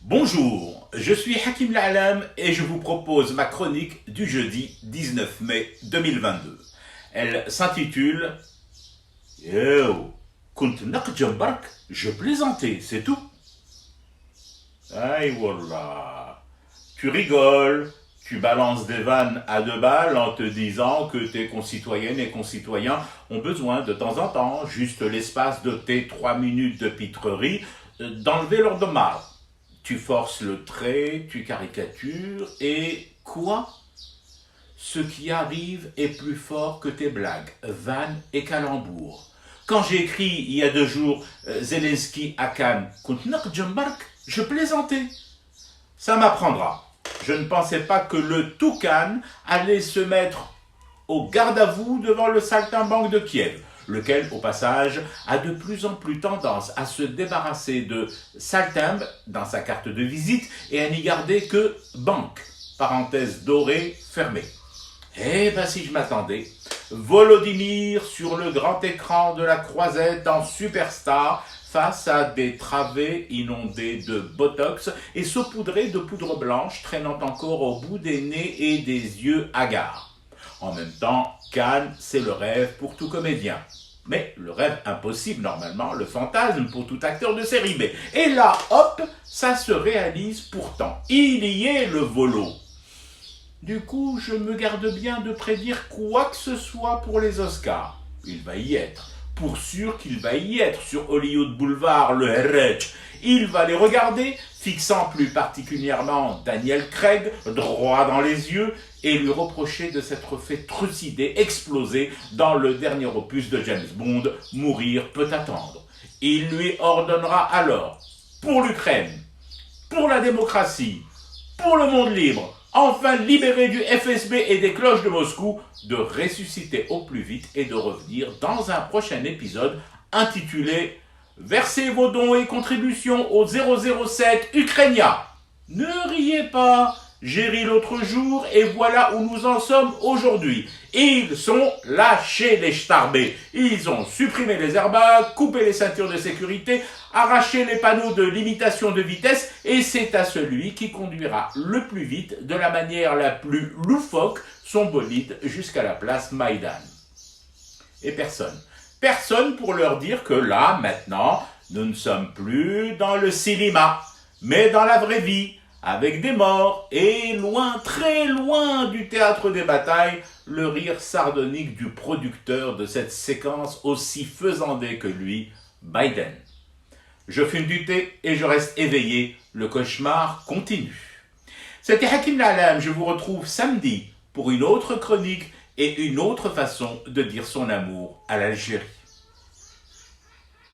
Bonjour, je suis Hakim La'alam et je vous propose ma chronique du jeudi 19 mai 2022. Elle s'intitule Yo, kunt naqjem bark, je plaisantais, c'est tout. Aïe wallah, tu rigoles, tu balances des vannes à deux balles en te disant que tes concitoyennes et concitoyens ont besoin de temps en temps, juste l'espace de tes 3 minutes de pitrerie, d'enlever leur dommage. Tu forces le trait, tu caricatures, et quoi? Ce qui arrive est plus fort que tes blagues, vannes et calembours. Quand j'ai écrit il y a 2 jours Zelensky à Cannes, je plaisantais. Ça m'apprendra. Je ne pensais pas que le Toucan allait se mettre au garde à vous devant le saltimbanque de Kiev, lequel, au passage, a de plus en plus tendance à se débarrasser de saltimbe dans sa carte de visite et à n'y garder que banque, parenthèse dorée fermée. Eh ben si je m'attendais, Volodymyr sur le grand écran de la croisette en superstar face à des travées inondées de botox et saupoudrées de poudre blanche traînant encore au bout des nez et des yeux hagards. En même temps, Cannes, c'est le rêve pour tout comédien. Mais le rêve impossible, normalement, le fantasme pour tout acteur de série B. Et là, hop, ça se réalise pourtant. Il y est le volo. Du coup, je me garde bien de prédire quoi que ce soit pour les Oscars. Il va y être. Pour sûr qu'il va y être sur Hollywood Boulevard, le RH. Il va les regarder, fixant plus particulièrement Daniel Craig droit dans les yeux et lui reprocher de s'être fait trucider, exploser dans le dernier opus de James Bond, Mourir peut attendre. Il lui ordonnera alors, pour l'Ukraine, pour la démocratie, pour le monde libre, enfin libéré du FSB et des cloches de Moscou, de ressusciter au plus vite et de revenir dans un prochain épisode intitulé « Versez vos dons et contributions au 007 Ukrainien ». Ne riez pas, j'ai ri l'autre jour et voilà où nous en sommes aujourd'hui. Ils sont lâchés les starbés. Ils ont supprimé les airbags, coupé les ceintures de sécurité, arraché les panneaux de limitation de vitesse et c'est à celui qui conduira le plus vite, de la manière la plus loufoque, son bolide jusqu'à la place Maïdan. Et personne pour leur dire que là, maintenant, nous ne sommes plus dans le cinéma, mais dans la vraie vie, avec des morts, et loin, très loin du théâtre des batailles, le rire sardonique du producteur de cette séquence aussi faisandée que lui, Biden. Je fume du thé et je reste éveillé, le cauchemar continue. C'était Hakim La'alam, je vous retrouve samedi pour une autre chronique et une autre façon de dire son amour à l'Algérie.